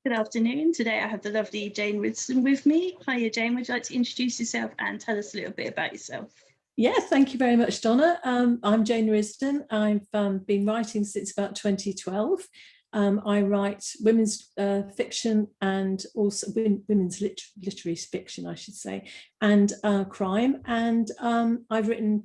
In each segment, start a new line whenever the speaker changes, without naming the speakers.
Good afternoon. Today I have the lovely Jane Risdon with me. Hiya, Jane. Would you like to introduce yourself and tell us a little bit about yourself?
Yes, thank you very much, Donna. I'm Jane Risdon. I've been writing since about 2012. I write women's fiction and also women's literary fiction, I should say, and crime. And I've written,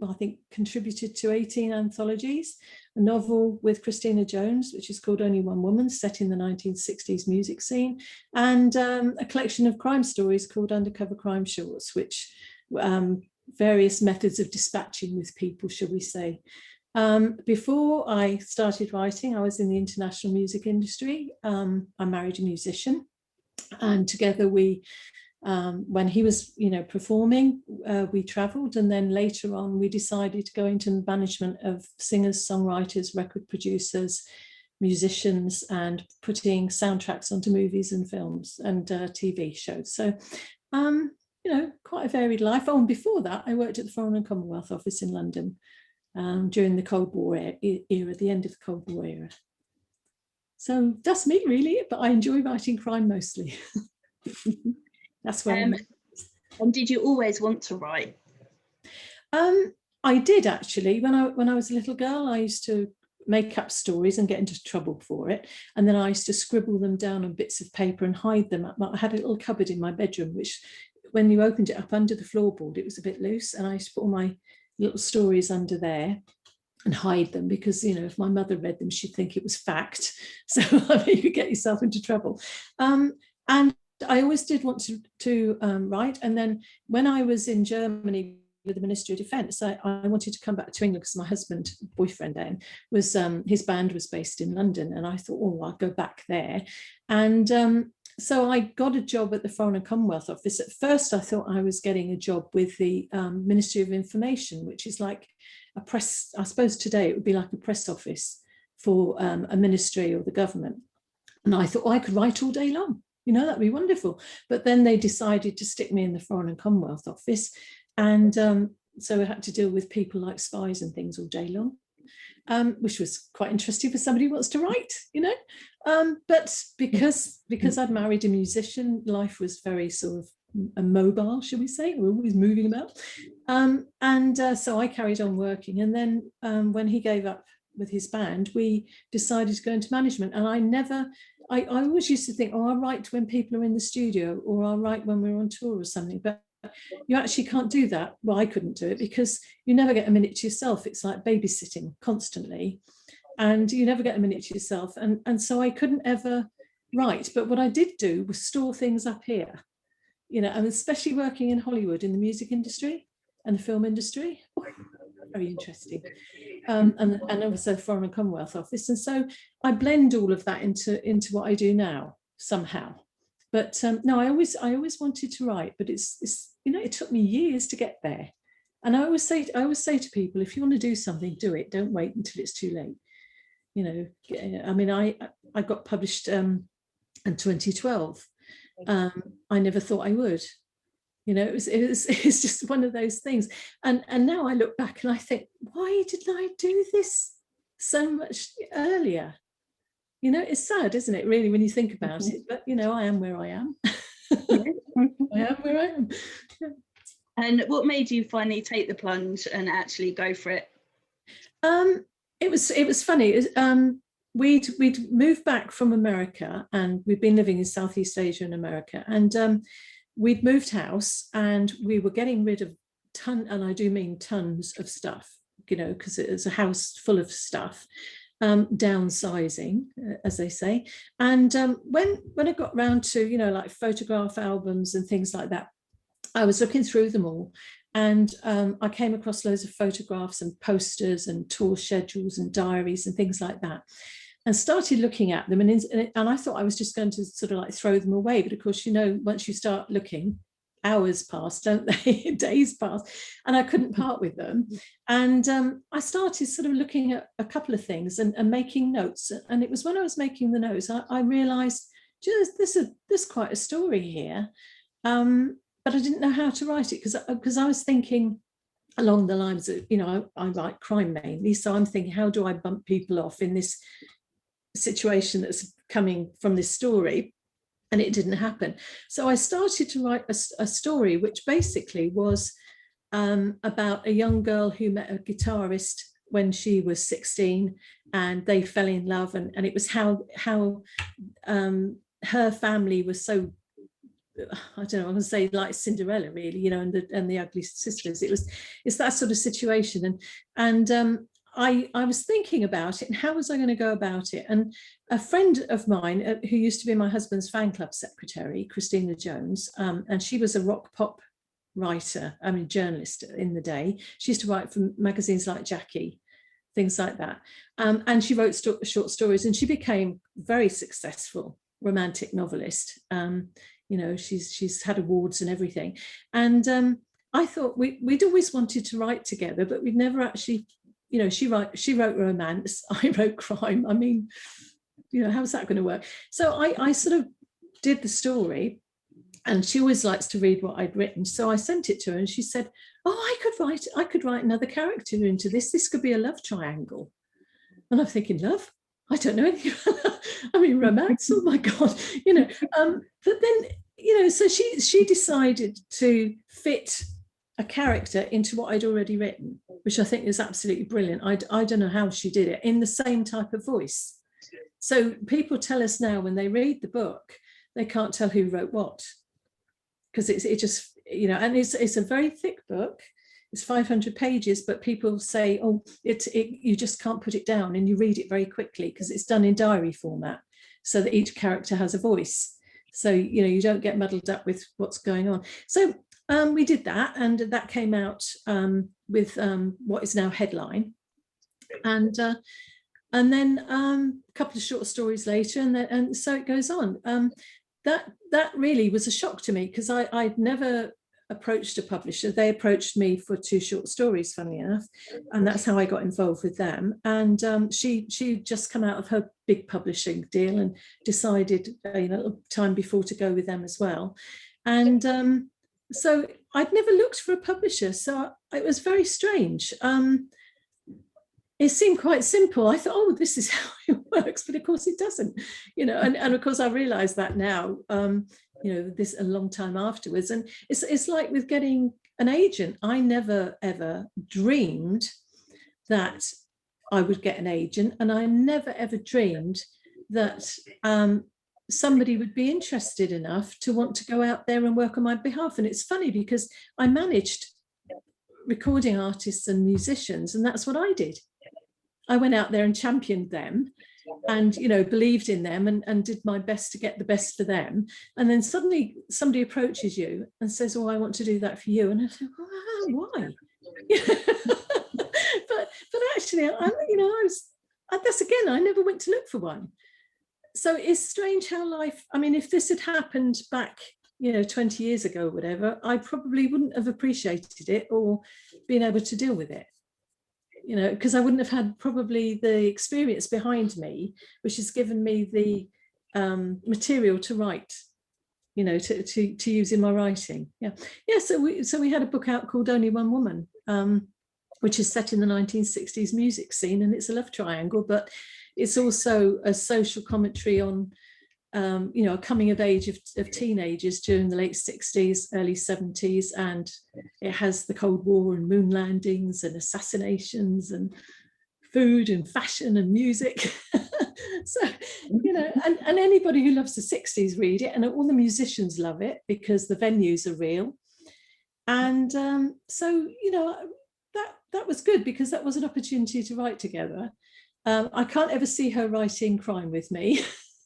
I think, contributed to 18 anthologies, a novel with Christina Jones, which is called Only One Woman, set in the 1960s music scene, and a collection of crime stories called Undercover Crime Shorts, which various methods of dispatching with people, shall we say. Before I started writing, I was in the international music industry. I married a musician, and together we, when he was, performing, we travelled, and then later on we decided to go into the management of singers, songwriters, record producers, musicians, and putting soundtracks onto movies and films and TV shows. So, quite a varied life. Oh, and before that, I worked at the Foreign and Commonwealth Office in London during the Cold War era, the end of the Cold War era. So that's me, really, but I enjoy writing crime mostly. That's where
And did you always want to write?
I did, actually. When I was a little girl, I used to make up stories and get into trouble for it. And then I used to scribble them down on bits of paper and hide them. I had a little cupboard in my bedroom, which when you opened it up under the floorboard, it was a bit loose. And I used to put all my little stories under there and hide them because, if my mother read them, she'd think it was fact. So you could get yourself into trouble. And I always did want to write. And then when I was in Germany with the Ministry of Defence, I wanted to come back to England because my husband, boyfriend then, was his band was based in London, and I thought, oh, I'll go back there. And so I got a job at the Foreign and Commonwealth Office. At first, I thought I was getting a job with the Ministry of Information, which is like a press. I suppose today it would be like a press office for a ministry or the government. And I thought, I could write all day long. That'd be wonderful. But then they decided to stick me in the Foreign and Commonwealth Office. And so I had to deal with people like spies and things all day long, which was quite interesting for somebody who wants to write, But because I'd married a musician, life was very sort of mobile, shall we say. We're always moving about. So I carried on working. And then when he gave up with his band, we decided to go into management. And I always used to think, I'll write when people are in the studio, or I'll write when we're on tour or something. But you actually can't do that. Well, I couldn't do it because you never get a minute to yourself. It's like babysitting constantly, and you never get a minute to yourself. And so I couldn't ever write. But what I did do was store things up here, and especially working in Hollywood in the music industry and the film industry. Oh, very interesting. And also the Foreign and Commonwealth Office. And so I blend all of that into what I do now somehow. But no, I always wanted to write, but it's it took me years to get there. And I always say to people, if you want to do something, do it. Don't wait until it's too late. I mean, I got published in 2012. I never thought I would. It's just one of those things. And now I look back and I think, why didn't I do this so much earlier? It's sad, isn't it, really, when you think about it? But, I am where I am. I am where I am. Yeah.
And what made you finally take the plunge and actually go for it?
It was funny. We'd moved back from America, and we'd been living in Southeast Asia and America. And we'd moved house, and we were getting rid of and I do mean tons of stuff, because it was a house full of stuff. Downsizing, as they say. And when I got round to, like photograph albums and things like that, I was looking through them all, and I came across loads of photographs and posters and tour schedules and diaries and things like that, and started looking at them. And I thought I was just going to sort of like throw them away. But of course, once you start looking, hours pass, don't they? Days pass, and I couldn't part with them. And I started sort of looking at a couple of things and making notes. And it was when I was making the notes, I realised, there's quite a story here, but I didn't know how to write it because I was thinking along the lines of, I write crime mainly, so I'm thinking, how do I bump people off in this situation that's coming from this story, and it didn't happen. So I started to write a story which basically was about a young girl who met a guitarist when she was 16, and they fell in love, and it was how her family was so, I don't know, I want to say like Cinderella, really, you know, and the ugly sisters. It's that sort of situation, and I was thinking about it and how was I going to go about it. And a friend of mine who used to be my husband's fan club secretary, Christina Jones, and she was a rock pop writer, I mean journalist in the day. She used to write for magazines like Jackie, things like that, and she wrote short stories, and she became very successful romantic novelist. You know, she's had awards and everything, and I thought we'd always wanted to write together, but we'd never actually, you know, she wrote romance, I wrote crime. I mean, you know, how's that going to work? So I sort of did the story, and she always likes to read what I'd written. So I sent it to her, and she said, "Oh, I could write another character into this. This could be a love triangle." And I'm thinking, love? I don't know anything about, I mean, romance, oh my God, you know. But then, you know, so she decided to fit a character into what I'd already written, which I think is absolutely brilliant. I don't know how she did it, in the same type of voice. So people tell us now when they read the book, they can't tell who wrote what, because it just, you know, and it's a very thick book. It's 500 pages, but people say, oh, you just can't put it down, and you read it very quickly because it's done in diary format, so that each character has a voice. So, you know, you don't get muddled up with what's going on. So we did that, and that came out with what is now Headline. And then a couple of short stories later, and so it goes on. That really was a shock to me, because I'd never approached a publisher. They approached me for 2 short stories, funnily enough, and that's how I got involved with them. And she'd just come out of her big publishing deal and decided, you know, time before, to go with them as well. And so I'd never looked for a publisher, so it was very strange. It seemed quite simple. I thought, oh, this is how it works, but of course it doesn't, you know. And of course I realize that now, you know, this a long time afterwards. And it's like with getting an agent. I never ever dreamed that I would get an agent, and I never ever dreamed that somebody would be interested enough to want to go out there and work on my behalf. And it's funny, because I managed recording artists and musicians, and that's what I did. I went out there and championed them, and, you know, believed in them, and did my best to get the best for them. And then suddenly somebody approaches you and says, oh, I want to do that for you. And I said, well, why? but actually, you know, that's, again, I never went to look for one. So it's strange how life, I mean, if this had happened back, you know, 20 years ago or whatever, I probably wouldn't have appreciated it or been able to deal with it. You know, because I wouldn't have had probably the experience behind me, which has given me the material to write, you know, to use in my writing. Yeah. So we had a book out called Only One Woman, which is set in the 1960s music scene, and it's a love triangle, but it's also a social commentary on, you know, a coming of age of teenagers during the late 60s, early 70s, and it has the Cold War and moon landings and assassinations and food and fashion and music. So, you know, and anybody who loves the 60s read it, and all the musicians love it because the venues are real. And so, you know, that was good, because that was an opportunity to write together. I can't ever see her writing crime with me.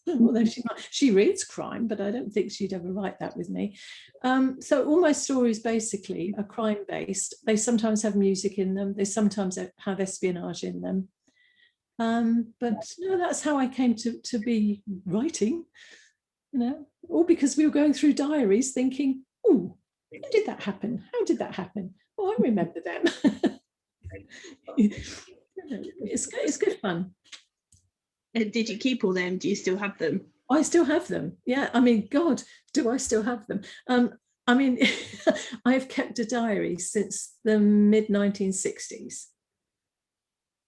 Although she reads crime, but I don't think she'd ever write that with me. So all my stories basically are crime based. They sometimes have music in them. They sometimes have espionage in them. But no, that's how I came to be writing, you know, all because we were going through diaries thinking, oh, how did that happen? How did that happen? Oh, I remember them. It's good fun.
Did you keep all them? Do you still have them?
I still have them. Yeah. I mean, God, do I still have them? I mean, I've kept a diary since the mid 1960s.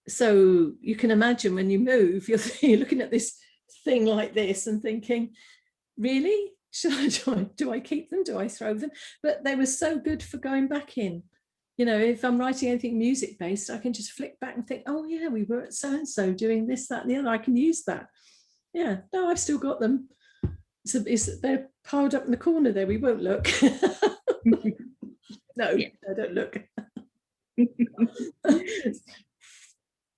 So you can imagine when you move, you're looking at this thing like this and thinking, really? Do I keep them? Do I throw them? But they were so good for going back in. You know, if I'm writing anything music based, I can just flick back and think, oh yeah, we were at so and so doing this, that, and the other. I can use that. Yeah, no, I've still got them. They're piled up in the corner there. We won't look. No, yeah. I don't look.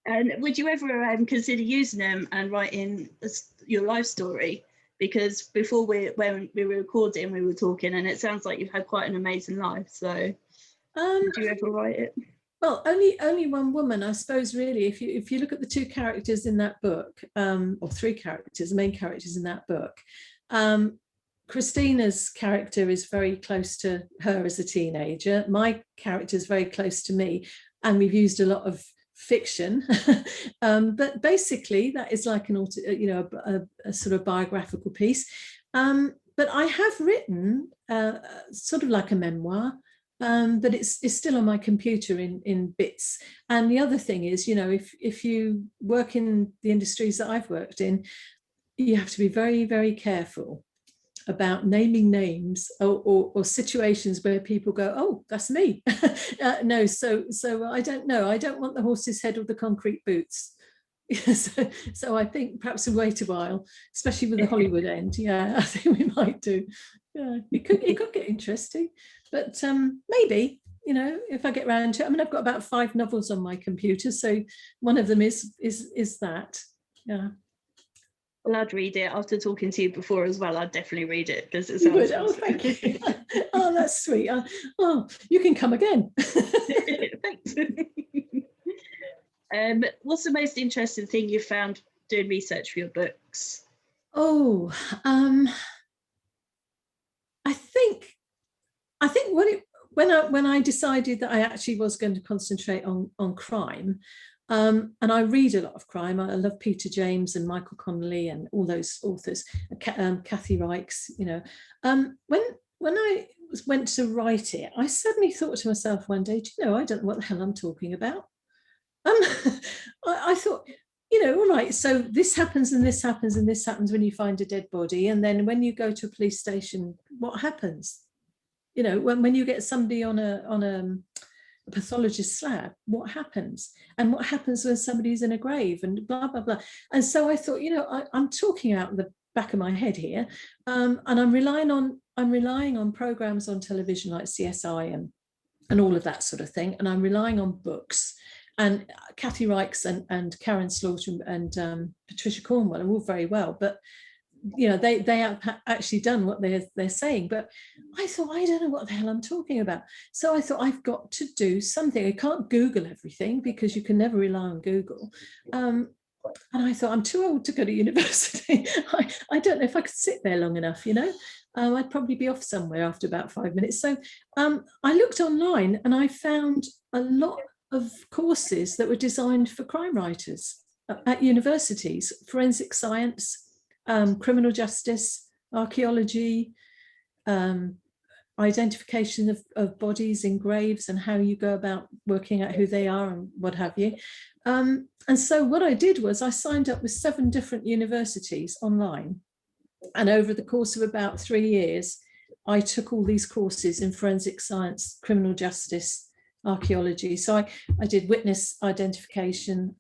And would you ever consider using them and writing your life story? Because before when we were recording, we were talking, and it sounds like you've had quite an amazing life. So, would you ever write it?
Well, only one woman, I suppose. Really, if you look at the two characters in that book, or three characters, main characters in that book, Christina's character is very close to her as a teenager. My character is very close to me, and we've used a lot of fiction, but basically that is like an a sort of biographical piece. But I have written sort of like a memoir, but it's still on my computer in bits. And the other thing is, you know, if you work in the industries that I've worked in, you have to be very, very careful about naming names or situations where people go, oh, that's me. No, so I don't know. I don't want the horse's head or the concrete boots. So I think perhaps we'll wait a while, especially with the Hollywood end. Yeah, I think we might do. Yeah, it could get interesting, but maybe, you know, if I get around to it. I mean, I've got about 5 novels on my computer, so one of them is that. Yeah.
Well, I'd read it after talking to you before as well. I'd definitely read it because it sounds.
Oh, thank you. Oh, that's sweet. Oh, you can come again.
Thanks. What's the most interesting thing you found doing research for your books?
Oh, I think when I decided that I actually was going to concentrate on crime. And I read a lot of crime. I love Peter James and Michael Connolly and all those authors, Kathy Reichs, you know. When I went to write it, I suddenly thought to myself one day, do you know, I don't know what the hell I'm talking about. I thought, you know, all right, so this happens and this happens and this happens when you find a dead body. And then when you go to a police station, what happens? You know, when you get somebody on a pathologist slab, what happens? And what happens when somebody's in a grave and blah, blah, blah. And so I thought, you know, I'm talking out the back of my head here, and I'm relying on programs on television like CSI and all of that sort of thing. And I'm relying on books. And Kathy Reichs and Karen Slaughter and Patricia Cornwell are all very well, but you know, they have actually done what they're saying. But I thought, I don't know what the hell I'm talking about. So I thought, I've got to do something. I can't Google everything because you can never rely on Google. And I thought, I'm too old to go to university. I don't know if I could sit there long enough, you know. I'd probably be off somewhere after about 5 minutes. So I looked online and I found a lot of courses that were designed for crime writers at universities: forensic science, criminal justice, archaeology, identification of bodies in graves and how you go about working out who they are and what have you. And so what I did was I signed up with 7 different universities online. And over the course of about 3 years, I took all these courses in forensic science, criminal justice, archaeology. So I did witness identification,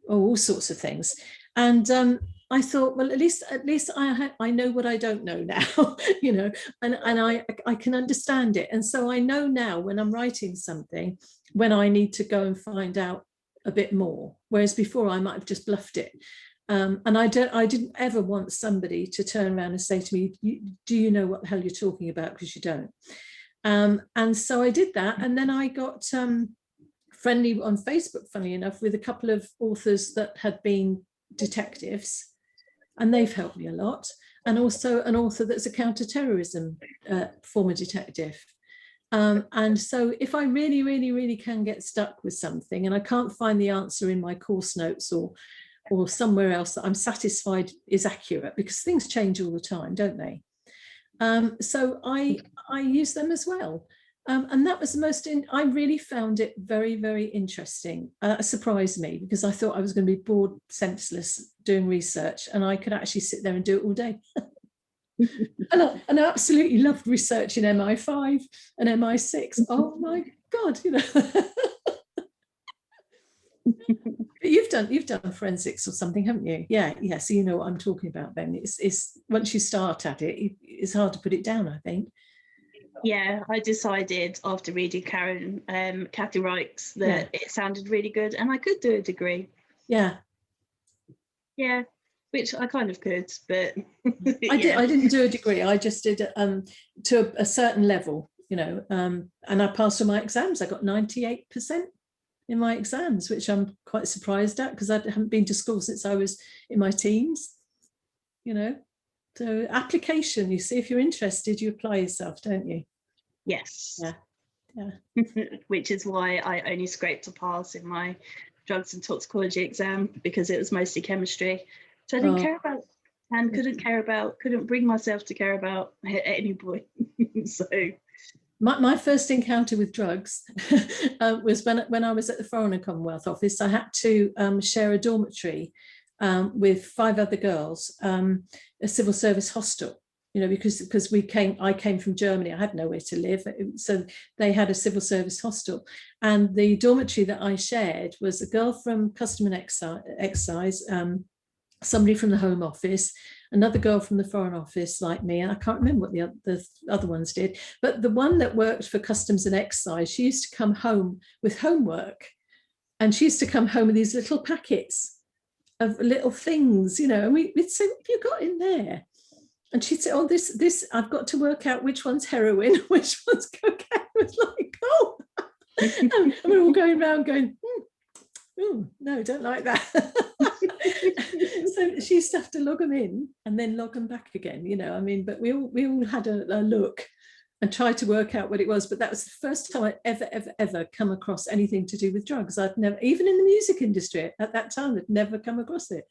all sorts of things. And I thought, well, at least I know what I don't know now, you know, and I can understand it. And so I know now when I'm writing something, when I need to go and find out a bit more, whereas before I might have just bluffed it. And I didn't ever want somebody to turn around and say to me, do you know what the hell you're talking about? Because you don't. And so I did that. And then I got friendly on Facebook, funnily enough, with a couple of authors that had been detectives, and they've helped me a lot. And also an author that's a counter-terrorism former detective. And so if I really, really, really can get stuck with something and I can't find the answer in my course notes or somewhere else that I'm satisfied is accurate, because things change all the time, don't they? So I use them as well. And that was the most, I really found it very, very interesting. It surprised me because I thought I was going to be bored senseless doing research, and I could actually sit there and do it all day. and I absolutely loved researching MI5 and MI6. Oh my God, you know. You've done forensics or something, haven't you? Yeah. So you know what I'm talking about, Ben. It's once you start at it, it's hard to put it down, I think.
Yeah, I decided after reading Kathy Reichs that it sounded really good and I could do a degree.
Yeah.
Yeah, which I kind of could, but
I didn't do a degree. I just did to a certain level, you know, and I passed all my exams. I got 98% in my exams, which I'm quite surprised at because I haven't been to school since I was in my teens, you know. So application, you see, if you're interested, you apply yourself, don't you?
Yes.
Yeah.
Which is why I only scraped a pass in my drugs and toxicology exam, because it was mostly chemistry. So I didn't care about, and couldn't bring myself to care about at any point. So
my first encounter with drugs was when I was at the Foreign and Commonwealth Office. I had to share a dormitory with 5 other girls, a civil service hostel, you know, because I came from Germany. I had nowhere to live, so they had a civil service hostel, and the dormitory that I shared was a girl from Custom and Excise, somebody from the Home Office, another girl from the Foreign Office like me, and I can't remember what the other ones did, but the one that worked for Customs and Excise, she used to come home with homework, and she used to come home with these little packets of little things, you know, and we'd say, what have you got in there? And she'd say, oh, this, I've got to work out which one's heroin, which one's cocaine. It was like, oh, and we're all going around going, oh, no, don't like that. So she used to have to log them in and then log them back again, you know. I mean, but we all had a look and tried to work out what it was. But that was the first time I'd ever come across anything to do with drugs. I'd never, even in the music industry at that time, I'd never come across it.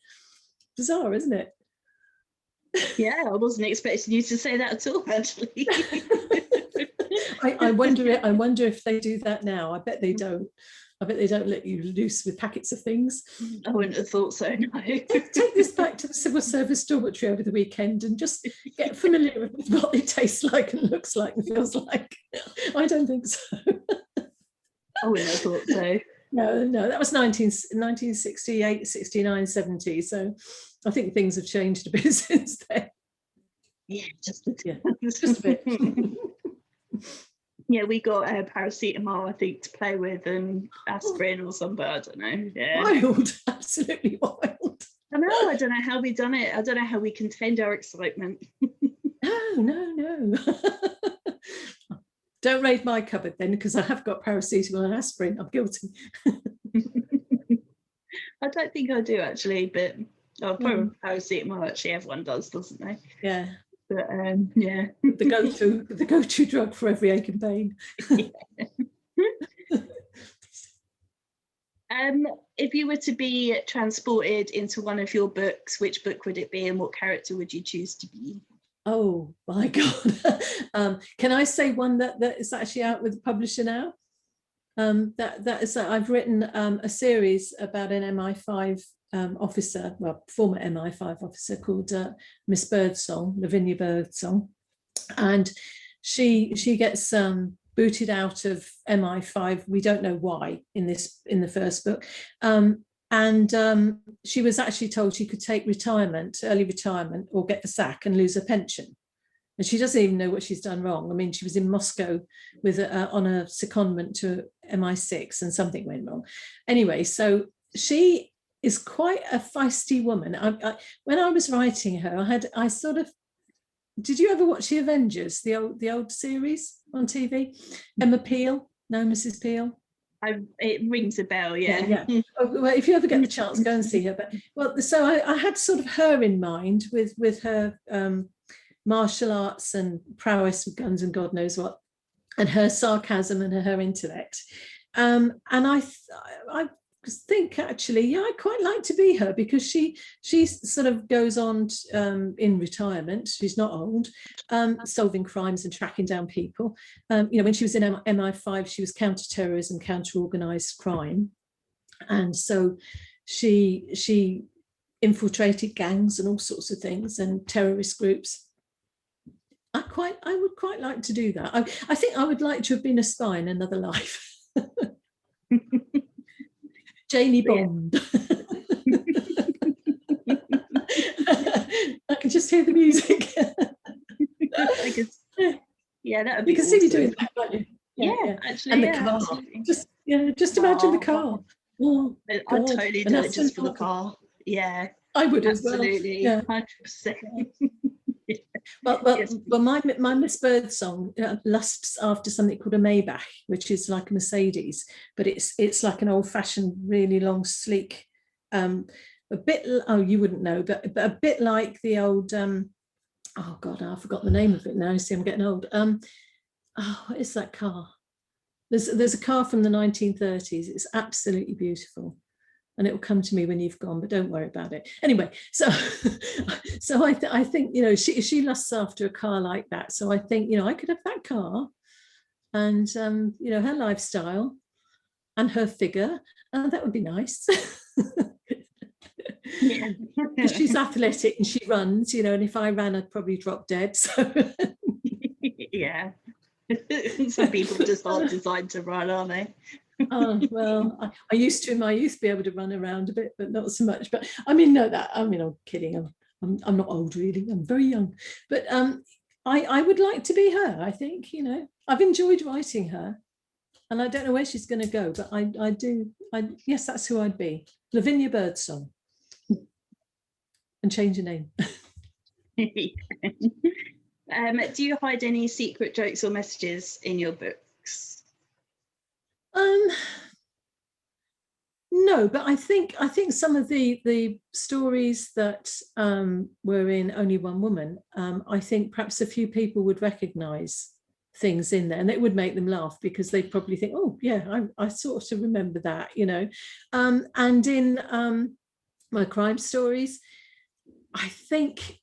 Bizarre, isn't it?
Yeah, I wasn't expecting you to say that at all, actually.
I wonder if they do that now. I bet they don't. I bet they don't let you loose with packets of things.
I wouldn't have thought so, no.
Take this back to the civil service dormitory over the weekend and just get familiar with what it tastes like and looks like and feels like. I don't think so.
I wouldn't have thought so.
No, that was 1968, 69, 70. So I think things have changed a bit since then.
Yeah, just a
bit.
Yeah, we got paracetamol, I think, to play with, and aspirin or something. I don't know. Yeah.
Wild, absolutely wild.
I know. I don't know how we done it. I don't know how we contained our excitement.
No. Don't raid my cupboard then, because I have got paracetamol and aspirin. I'm guilty.
I don't think I do actually, but probably paracetamol. Actually, everyone does, doesn't they?
Yeah.
But yeah,
the go-to drug for every ache and pain.
If you were to be transported into one of your books, which book would it be, and what character would you choose to be?
Oh my God! Can I say one that is actually out with the publisher now? That is, I've written a series about an MI5 officer, well, former MI5 officer called Miss Birdsong, Lavinia Birdsong, and she gets booted out of MI5. We don't know why in the first book, and she was actually told she could take early retirement, or get the sack and lose her pension. And she doesn't even know what she's done wrong. I mean, she was in Moscow with on a secondment to MI6, and something went wrong. Anyway, so she is quite a feisty woman. When I was writing her, I sort of, did you ever watch The Avengers, the old series on TV? Emma Peel? No, Mrs. Peel?
It rings a bell, yeah.
Well, if you ever get the chance, go and see her. But so I had sort of her in mind with her martial arts and prowess with guns and God knows what, and her sarcasm and her intellect. And I think actually, yeah, I quite like to be her, because she sort of goes on in retirement. She's not old, solving crimes and tracking down people. When she was in MI5, she was counter-terrorism, counter-organised crime, and so she infiltrated gangs and all sorts of things and terrorist groups. I would quite like to do that. I think I would like to have been a spy in another life. Janie Bond. I can just hear the music.
Yeah, that would be.
You can
awesome.
see me doing that, can't you?
Yeah, actually,
and the
yeah,
car.
absolutely.
Just imagine the car. Oh,
I'd
God.
totally do it just for the car. Yeah,
I would
absolutely,
as well.
100%.
Well, my Miss Bird song lusts after something called a Maybach, which is like a Mercedes, but it's like an old-fashioned, really long, sleek, a bit. Oh, you wouldn't know, but a bit like the old. Oh God, I forgot the name of it now. See, I'm getting old. What is that car? There's a car from the 1930s. It's absolutely beautiful, and it will come to me when you've gone, but don't worry about it. Anyway, so I think she lusts after a car like that. So I think I could have that car, and her lifestyle, and her figure, and that would be nice.
Yeah,
she's athletic and she runs, and if I ran, I'd probably drop dead. So
yeah. Some people just aren't designed to run, aren't they?
Well, I used to in my youth be able to run around a bit, but not so much. But I mean, no, I'm kidding. I'm not old, really. I'm very young. But I would like to be her. I think I've enjoyed writing her, and I don't know where she's going to go, but I do. Yes, that's who I'd be. Lavinia Birdsong, and change your name.
Do you hide any secret jokes or messages in your books?
No, but I think some of the stories that were in Only One Woman, I think perhaps a few people would recognise things in there, and it would make them laugh, because they probably think, oh yeah, I sort of remember that, and in my crime stories, I think,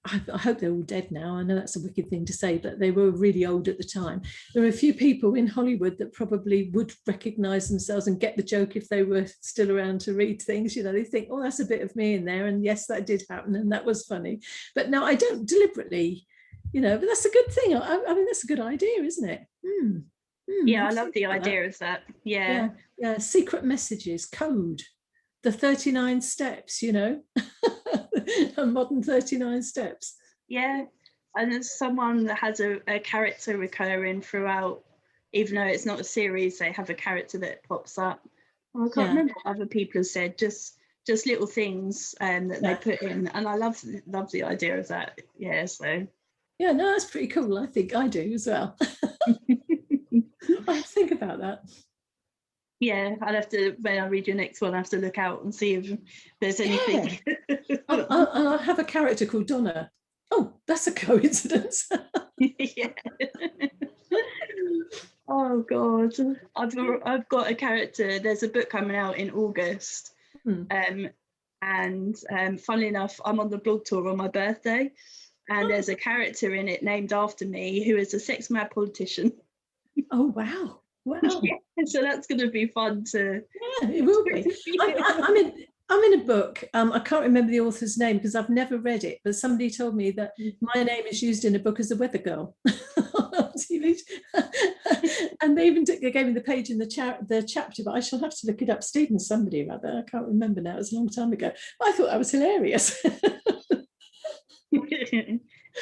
I hope they're all dead now. I know that's a wicked thing to say, but they were really old at the time. There are a few people in Hollywood that probably would recognise themselves and get the joke if they were still around to read things. They think, oh, that's a bit of me in there, and yes, that did happen, and that was funny. But no, I don't deliberately, but that's a good thing. I mean, that's a good idea, isn't it?
Yeah, I love the idea of that. Yeah.
Secret messages, code, the 39 steps, a modern 39 steps.
Yeah, and there's someone that has a character recurring throughout, even though it's not a series, they have a character that pops up. I can't remember what other people have said, just little things that they put in, and I love the idea of that. Yeah, so
yeah, no, that's pretty cool. I think I do as well. I think about that.
Yeah, I'll have to, when I read your next one, I have to look out and see if there's anything.
Yeah. I'll have a character called Donna. Oh, that's a coincidence.
Yeah. Oh God, I've got a character. There's a book coming out in August, and funnily enough, I'm on the blog tour on my birthday, and there's a character in it named after me who is a sex mad politician.
Oh wow. Wow.
Yeah, so that's going to be fun to.
Yeah, it will be. I'm in a book. I can't remember the author's name because I've never read it, but somebody told me that my name is used in a book as a weather girl on TV. And they even gave me the page in the chapter, but I shall have to look it up. Stephen somebody or other. I can't remember now. It was a long time ago. But I thought that was hilarious.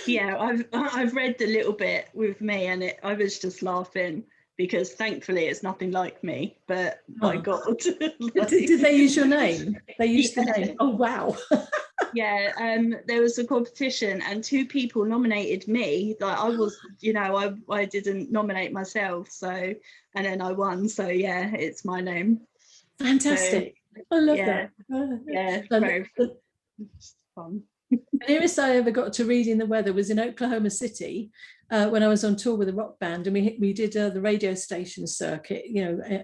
Yeah, I've read a little bit with me, and I was just laughing, because thankfully it's nothing like me, but my God.
Did they use your name? They used the name. Oh, wow.
Yeah, there was a competition and 2 people nominated me. Like I was, I didn't nominate myself. So, and then I won. So yeah, it's my name.
Fantastic. So, I love that.
Yeah, very fun.
The nearest I ever got to reading the weather was in Oklahoma City, when I was on tour with a rock band, and we did the radio station circuit,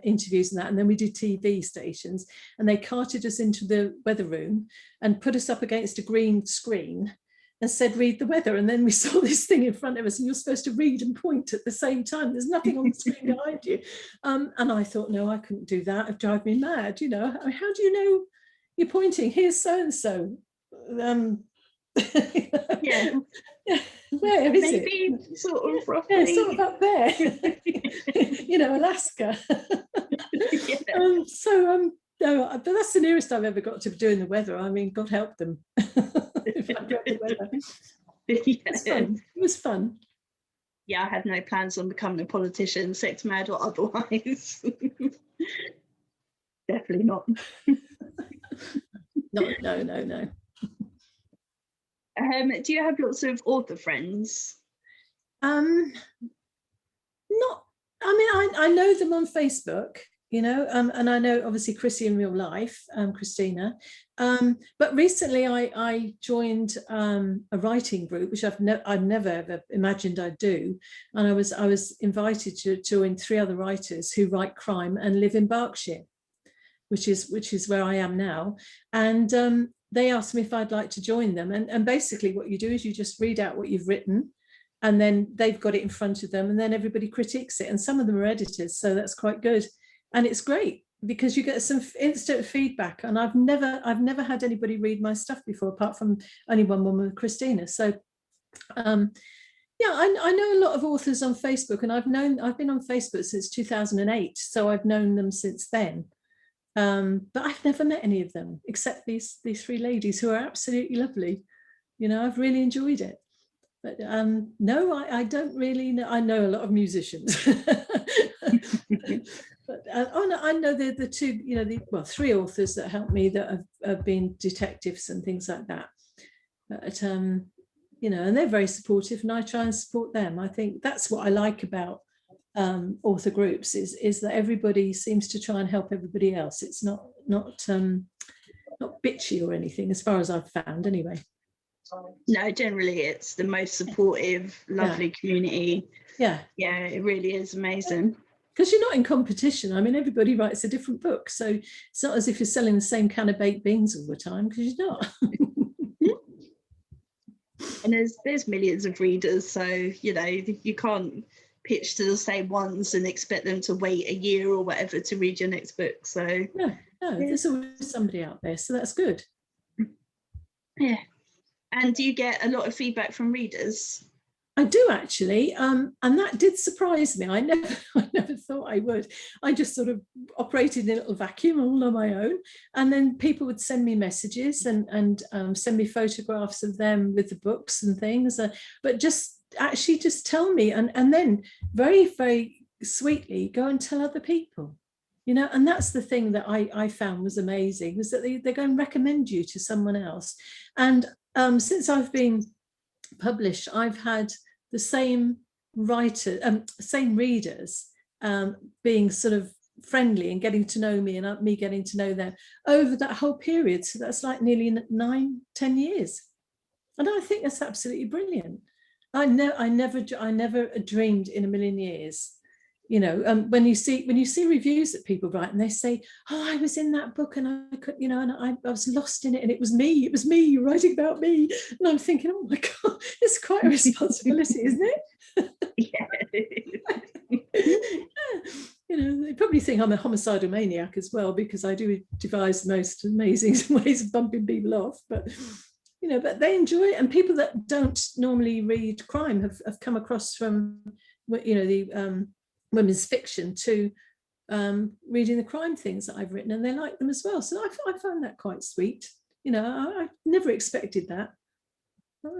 interviews and that, and then we did TV stations, and they carted us into the weather room and put us up against a green screen and said, read the weather. And then we saw this thing in front of us, and you're supposed to read and point at the same time. There's nothing on the screen behind you. And I thought, no, I couldn't do that. It'd drive me mad. How do you know you're pointing? Here's so-and-so.
Yeah.
Where is
Maybe
it?
Sort of roughly.
Yeah, sort of up there. Alaska.
Yeah.
No, but that's the nearest I've ever got to doing the weather. I mean, God help them. If I got the weather.
Yeah.
It was fun.
Yeah, I had no plans on becoming a politician, sex mad or otherwise. Definitely not.
No.
Do you have lots of author friends?
Not. I mean, I know them on Facebook, and I know obviously Chrissy in real life, Christina. But recently, I joined a writing group, which I've never ever imagined I'd do, and I was invited to join 3 other writers who write crime and live in Berkshire, which is where I am now, and they asked me if I'd like to join them, and basically what you do is you just read out what you've written, and then they've got it in front of them, and then everybody critiques it, and some of them are editors, so that's quite good, and it's great because you get some instant feedback. And I've never had anybody read my stuff before, apart from only one woman, Christina. So yeah, I know a lot of authors on Facebook, and I've been on Facebook since 2008, so I've known them since then. But I've never met any of them except these 3 ladies who are absolutely lovely. I've really enjoyed it. But no, I don't really know. I know a lot of musicians. But I know the 2, 3 authors that helped me that have been detectives and things like that. But and they're very supportive, and I try and support them. I think that's what I like about author groups is that everybody seems to try and help everybody else. It's not bitchy or anything, as far as I've found anyway.
No, generally it's the most supportive, lovely community. Yeah, it really is amazing.
Because you're not in competition. I mean, everybody writes a different book, so it's not as if you're selling the same can of baked beans all the time, because you're not.
And there's millions of readers, so you can't pitch to the same ones and expect them to wait a year or whatever to read your next book. So
no, there's always somebody out there, so that's good.
Yeah. And do you get a lot of feedback from readers?
I do actually, and that did surprise me. I never thought I would. I just sort of operated in a little vacuum all on my own, and then people would send me messages and send me photographs of them with the books and things, but just tell me, and then very, very sweetly go and tell other people. And that's the thing that I found was amazing, was that they go and recommend you to someone else. And since I've been published, I've had the same readers being sort of friendly and getting to know me, and me getting to know them over that whole period. So that's like nearly 9-10 years, and I think that's absolutely brilliant. I never dreamed in a million years. When you see reviews that people write and they say, "Oh, I was in that book and I could, and I was lost in it, and it was me. You're writing about me." And I'm thinking, "Oh my God, it's quite a responsibility, isn't it?" Yeah. They probably think I'm a homicidal maniac as well, because I do devise the most amazing ways of bumping people off. But but they enjoy it, and people that don't normally read crime have come across from the women's fiction to reading the crime things that I've written, and they like them as well. So I found that quite sweet. I never expected that.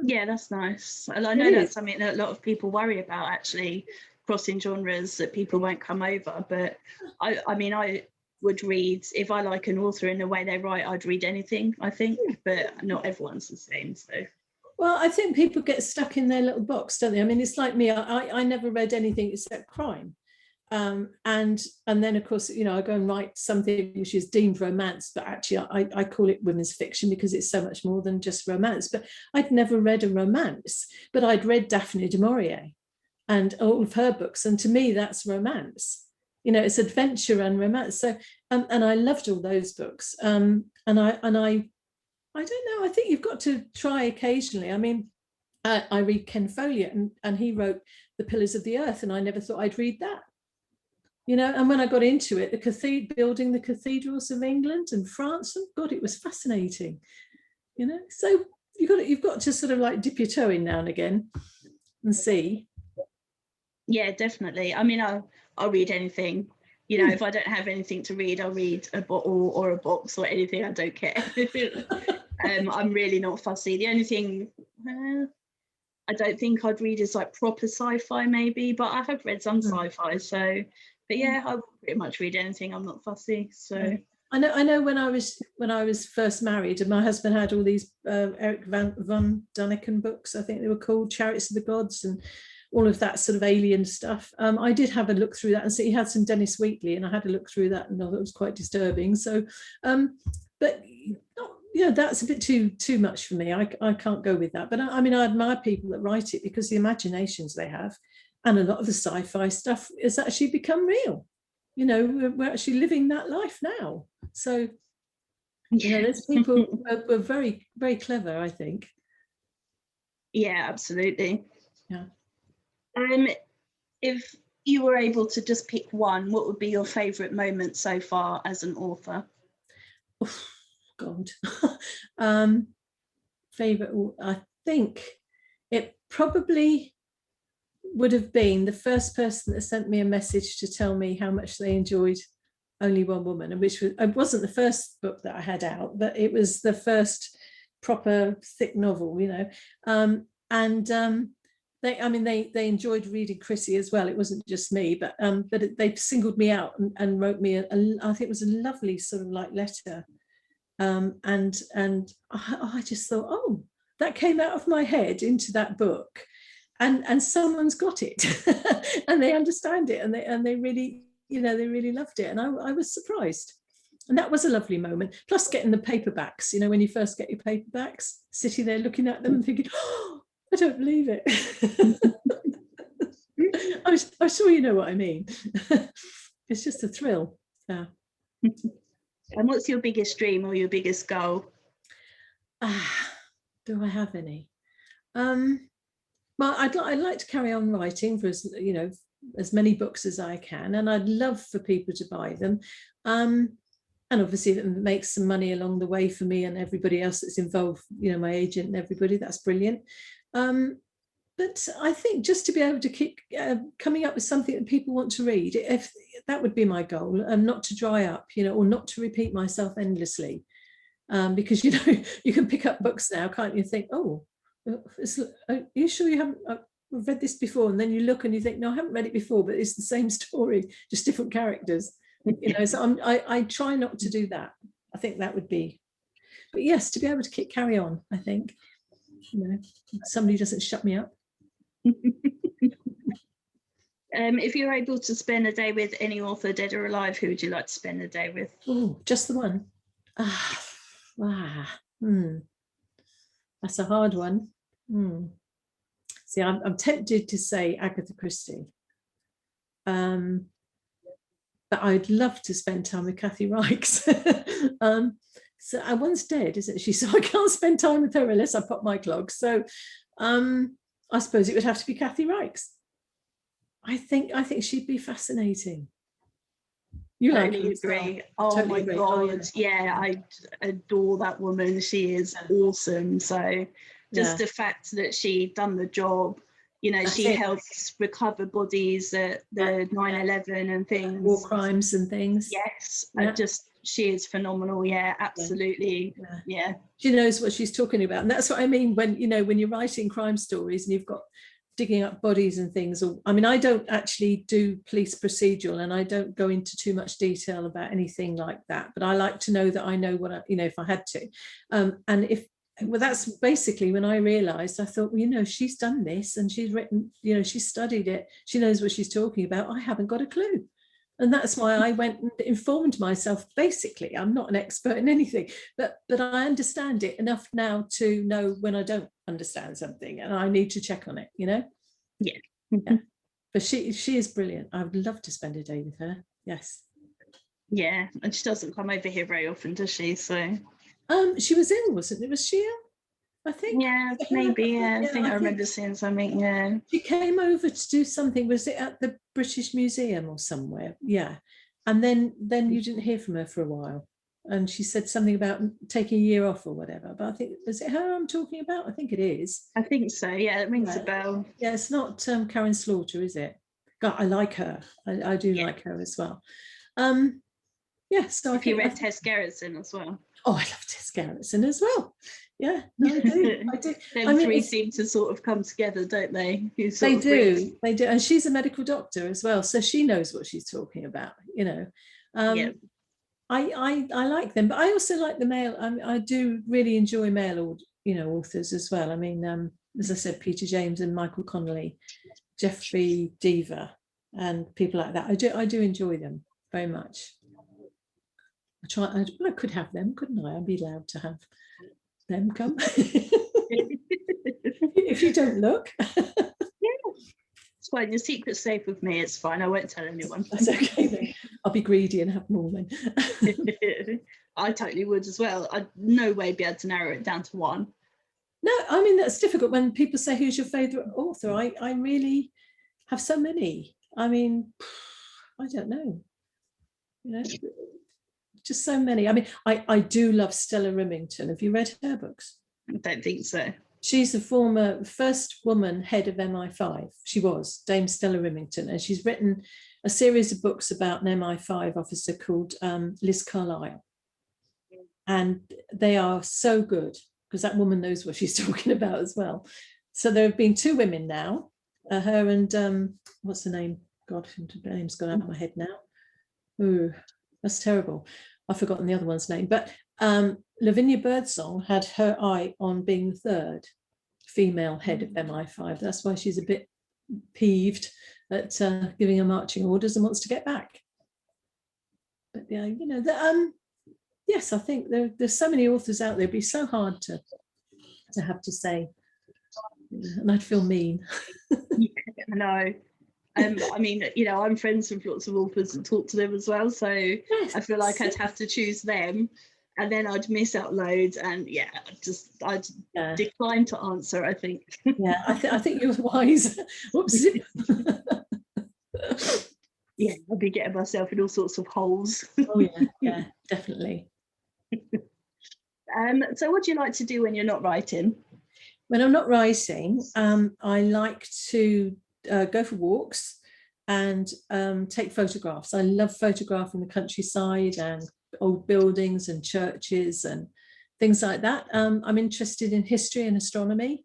Yeah, that's nice. And I know that's something that a lot of people worry about, actually, crossing genres, that people won't come over. But I mean, I would read, if I like an author in the way they write, I'd read anything, I think, but not everyone's the same. So
well, I think people get stuck in their little box, don't they? I mean, it's like me. I never read anything except crime. And then of course I go and write something which is deemed romance, but actually I call it women's fiction because it's so much more than just romance. But I'd never read a romance, but I'd read Daphne du Maurier, and all of her books. And to me, that's romance. You know, it's adventure and romance. So, and I loved all those books. And I don't know. I think you've got to try occasionally. I mean, I read Ken Follett, and he wrote The Pillars of the Earth, and I never thought I'd read that. You know, and when I got into it, building the cathedrals of England and France, and God, it was fascinating. You know, so you've got to sort of like dip your toe in now and again and see.
Yeah, definitely. I mean, I'll read anything. You know, if I don't have anything to read, I'll read a bottle or a box or anything. I don't care. I'm really not fussy. The only thing I don't think I'd read is like proper sci-fi maybe, but I have read some sci-fi. So, but yeah, I will pretty much read anything. I'm not fussy. So
I know when I was first married, and my husband had all these Eric von Däniken books, I think they were called, Chariots of the Gods, and all of that sort of alien stuff. I did have a look through that, and so he had some Dennis Wheatley, and I had a look through that, and I thought it was quite disturbing. So, but yeah, that's a bit too much for me. I can't go with that. But I mean, I admire people that write it because the imaginations they have, and a lot of the sci-fi stuff has actually become real. You know, we're actually living that life now. So, you know, there's people who were very, very clever, I think.
Yeah, absolutely.
Yeah.
If you were able to just pick one, what would be your favourite moment so far as an author?
Oh, God. Favourite, I think it probably would have been the first person that sent me a message to tell me how much they enjoyed Only One Woman, and which it wasn't the first book that I had out, but it was the first proper thick novel, you know. They enjoyed reading Chrissy as well. It wasn't just me, but they singled me out and wrote me I think it was a lovely sort of like letter. And I just thought, oh, that came out of my head into that book, and someone's got it, and they understand it, and they really, you know, they really loved it, and I was surprised. And that was a lovely moment. Plus getting the paperbacks, you know, when you first get your paperbacks, sitting there looking at them and thinking, oh, I don't believe it. I'm sure you know what I mean. It's just a thrill. Yeah.
And what's your biggest dream or your biggest goal?
Do I have any? Well, I'd like to carry on writing for as many books as I can, and I'd love for people to buy them. And obviously, if it makes some money along the way for me and everybody else that's involved, you know, my agent and everybody, that's brilliant. But I think just to be able to keep coming up with something that people want to read, if that would be my goal, and not to dry up, you know, or not to repeat myself endlessly. Because, you know, you can pick up books now, can't you? Think, oh, are you sure you haven't read this before? And then you look and you think, no, I haven't read it before, but it's the same story, just different characters. You know, so I try not to do that. I think that would be, but yes, to be able to carry on, I think, you know, somebody doesn't shut me up.
If you're able to spend a day with any author, dead or alive, who would you like to spend a day with?
Oh, just the one. That's a hard one. See, I'm tempted to say Agatha Christie. But I'd love to spend time with Kathy Reichs. So one's dead, isn't she? So I can't spend time with her unless I pop my clogs. So I suppose it would have to be Kathy Reichs. I think she'd be fascinating. You
totally agree. Oh totally my God. Yeah, I adore that woman. She is awesome. So just the fact that she done the job, you know, she helps recover bodies at the 9/11 and things.
War crimes and things.
Yes. She is phenomenal. Yeah, absolutely. Yeah.
She knows what she's talking about. And that's what I mean when you're writing crime stories and you've got digging up bodies and things. I mean, I don't actually do police procedural, and I don't go into too much detail about anything like that. But I like to know that I know what if I had to. That's basically when I realized, I thought, well, you know, she's done this and she's written, you know, she's studied it. She knows what she's talking about. I haven't got a clue. And that's why I went and informed myself. Basically, I'm not an expert in anything, but I understand it enough now to know when I don't understand something and I need to check on it, you know?
Yeah.
But she is brilliant. I would love to spend a day with her. Yes.
Yeah, and she doesn't come over here very often, does she? So
she was ill, wasn't it? Was she ill? I think.
yeah, maybe. Yeah, I think I remember seeing something. Yeah,
she came over to do something. Was it at the British Museum or somewhere? Yeah, and then you didn't hear from her for a while, and she said something about taking a year off or whatever. But I think, is it her I'm talking about? I think it is.
I think so. Yeah, it rings a bell.
Yeah, it's not Karen Slaughter, is it? God, I like her. I do like her as well. Yeah, so
if you read Tess Gerritsen as well.
Oh, I love Tess Gerritsen as well. Yeah, no, I do. I do.
Them three seem to sort of come together, don't they?
They do. They do. And she's a medical doctor as well, so she knows what she's talking about, you know.
Yeah.
I like them, but I also like the male. I do really enjoy male, authors as well. I mean, as I said, Peter James and Michael Connolly, Jeffrey Deaver, and people like that. I do enjoy them very much. I could have them, couldn't I? I'd be allowed to have them come. If you don't look.
It's fine. Your secret's safe with me. It's fine. I won't tell anyone.
That's okay then. I'll be greedy and have more then.
I totally would as well. I'd no way be able to narrow it down to one.
No, I mean, that's difficult when people say, who's your favourite author? I really have so many. I mean, I don't know. Just so many. I mean, I do love Stella Rimington. Have you read her books?
I don't think so.
She's the first woman head of MI5. She was Dame Stella Rimington, and she's written a series of books about an MI5 officer called Liz Carlisle. And they are so good because that woman knows what she's talking about as well. So there have been 2 women now, her and what's the name? God, the name's gone out of my head now. Ooh, that's terrible. I've forgotten the other one's name. But Lavinia Birdsong had her eye on being the 3rd female head of MI5. That's why she's a bit peeved at giving her marching orders and wants to get back. But yeah, yes, I think there's so many authors out there. It'd be so hard to have to say, and I'd feel mean.
Yeah, I know. I mean, I'm friends with lots of authors and talk to them as well. So yes, I feel like I'd have to choose them, and then I'd miss out loads. And yeah, I'd decline to answer, I think.
Yeah, I think you're wise. Whoops.
Yeah, I'd be getting myself in all sorts of holes.
Oh yeah, definitely.
So what do you like to do when you're not writing?
When I'm not writing, I like to go for walks and take photographs. I love photographing the countryside and old buildings and churches and things like that. I'm interested in history and astronomy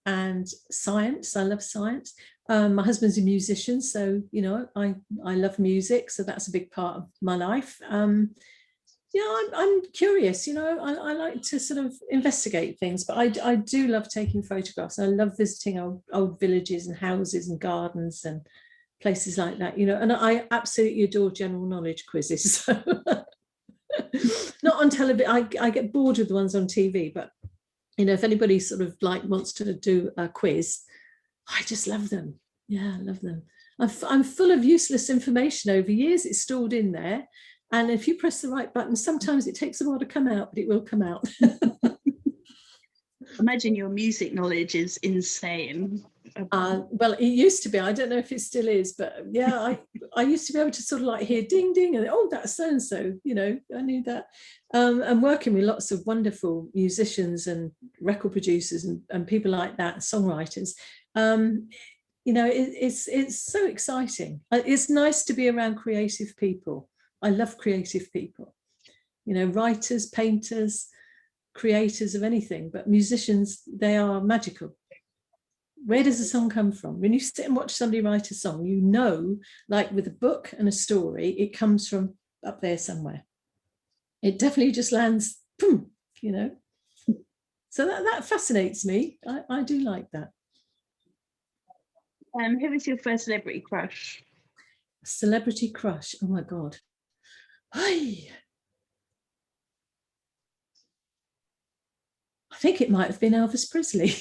and science. I love science. My husband's a musician, so I love music, so that's a big part of my life. I'm curious, I like to sort of investigate things, but I do love taking photographs. I love visiting old villages and houses and gardens and places like that, and I absolutely adore general knowledge quizzes. So not on television. I get bored with the ones on TV, but if anybody sort of wants to do a quiz, I just love them. Yeah, I love them. I'm full of useless information over years. It's stored in there. And if you press the right button, sometimes it takes a while to come out, but it will come out.
Imagine your music knowledge is insane.
Well, it used to be. I don't know if it still is, but yeah, I used to be able to sort of hear ding, ding, and that's so-and-so, I knew that. And working with lots of wonderful musicians and record producers and people like that, songwriters, it's so exciting. It's nice to be around creative people. I love creative people, writers, painters, creators of anything, but musicians, they are magical. Where does a song come from? When you sit and watch somebody write a song, like with a book and a story, it comes from up there somewhere. It definitely just lands, boom, So that fascinates me. I do like that.
Who was your first celebrity crush?
Celebrity crush, oh my God. I think it might have been Elvis Presley.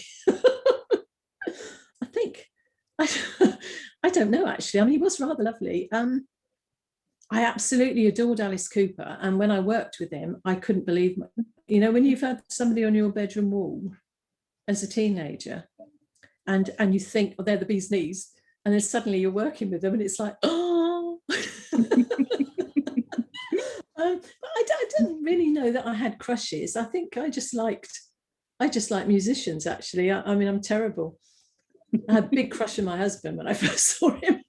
I don't know, actually. I mean, he was rather lovely. I absolutely adored Alice Cooper. And when I worked with him, I couldn't believe, when you've had somebody on your bedroom wall as a teenager and you think, oh, they're the bee's knees. And then suddenly you're working with them and it's like, oh. But I didn't really know that I had crushes. I think I just liked musicians, actually. I mean, I'm terrible. I had a big crush on my husband when I first saw him.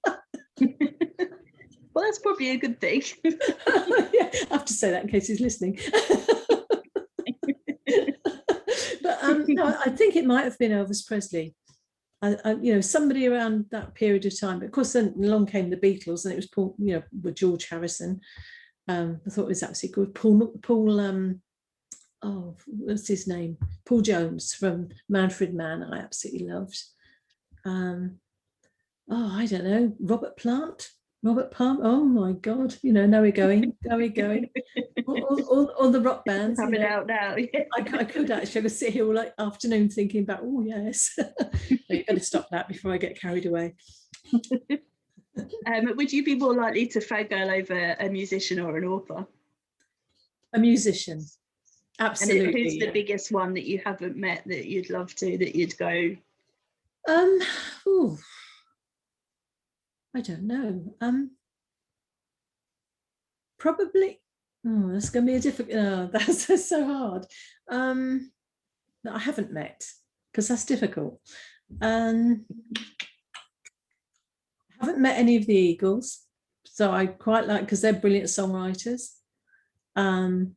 Well, that's probably a good thing.
Yeah, I have to say that in case he's listening. But no, I think it might have been Elvis Presley. Somebody around that period of time. But of course, then along came the Beatles, and it was Paul, with George Harrison. I thought it was absolutely good. Paul. Oh, what's his name? Paul Jones from Manfred Mann. I absolutely loved. I don't know. Robert Plant. Robert Palm. Oh my God! Now we're going. All the rock bands.
Have it out now.
I could actually. I could sit here all afternoon thinking about. Oh yes. You better stop that before I get carried away.
Would you be more likely to fangirl over a musician or an author?
A musician, absolutely.
And who's the biggest one that you haven't met that you'd love to? That you'd go. I don't know. Probably. Oh, that's going to be a difficult. Oh, that's so hard. That I haven't met, because that's difficult. I haven't met any of the Eagles, so I quite like, because they're brilliant songwriters. The